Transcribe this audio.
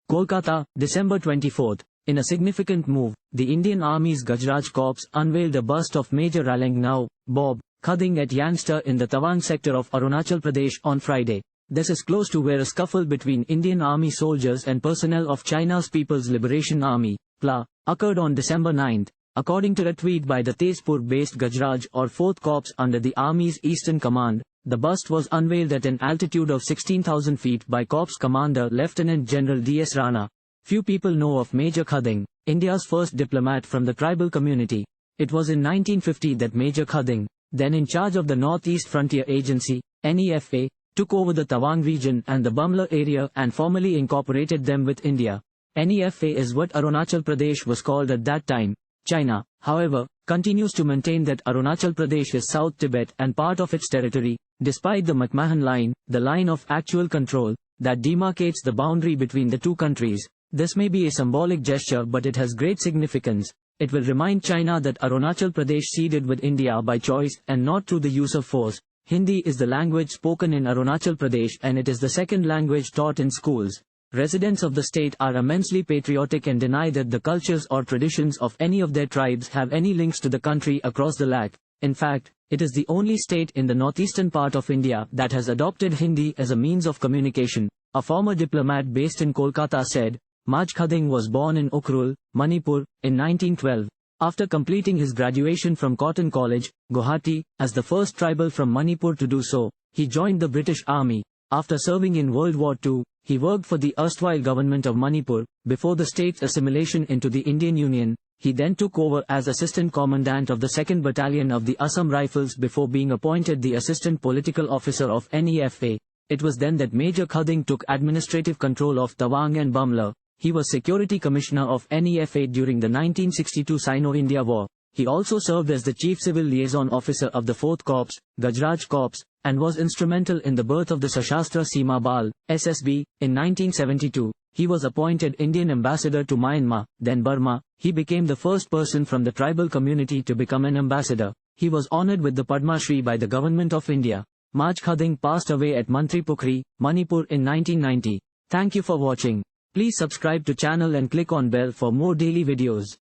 Kolkata, December 24. In a significant move, the Indian Army's Gujarat Corps unveiled a bust of Major Ralengnao, Bob, Khathing at Yangste in the Tawang sector of Arunachal Pradesh on Friday. This is close to where a scuffle between Indian Army soldiers and personnel of China's People's Liberation Army, PLA, occurred on December 9. According to a tweet by the Tezpur-based Gujarat or 4th Corps under the Army's Eastern Command, the bust was unveiled at an altitude of 16,000 feet by Corps Commander Lieutenant General D.S. Rana. Few people know of Major Khathing, India's first diplomat from the tribal community. It was in 1950 that Major Khathing, then in charge of the Northeast Frontier Agency, NEFA, took over the Tawang region and the Bumla area and formally incorporated them with India. NEFA is what Arunachal Pradesh was called at that time. China, however, continues to maintain that Arunachal Pradesh is South Tibet and part of its territory, despite the McMahon Line, the line of actual control, that demarcates the boundary between the two countries. This may be a symbolic gesture, but it has great significance. It will remind China that Arunachal Pradesh ceded with India by choice and not through the use of force. Hindi is the language spoken in Arunachal Pradesh and it is the second language taught in schools. Residents of the state are immensely patriotic and deny that the cultures or traditions of any of their tribes have any links to the country across the lake. In fact, it is the only state in the northeastern part of India that has adopted Hindi as a means of communication. A former diplomat based in Kolkata said, Maj Khathing was born in Ukhrul, Manipur, in 1912. After completing his graduation from Cotton College, Guwahati, as the first tribal from Manipur to do so, he joined the British Army. After serving in World War II, he worked for the erstwhile government of Manipur. Before the state's assimilation into the Indian Union, he then took over as Assistant Commandant of the 2nd Battalion of the Assam Rifles before being appointed the Assistant Political Officer of NEFA. It was then that Major Khathing took administrative control of Tawang and Bumla. He was Security Commissioner of NEFA during the 1962 Sino-India War. He also served as the Chief Civil Liaison Officer of the 4th Corps, Gujarat Corps, and was instrumental in the birth of the Sashastra Seema Bal, SSB, in 1972. He was appointed Indian Ambassador to Myanmar, then Burma. He became the first person from the tribal community to become an ambassador. He was honored with the Padma Shri by the Government of India. Maj Khathing passed away at Mantripukri, Manipur in 1990. Thank you for watching. Please subscribe to channel and click on bell for more daily videos.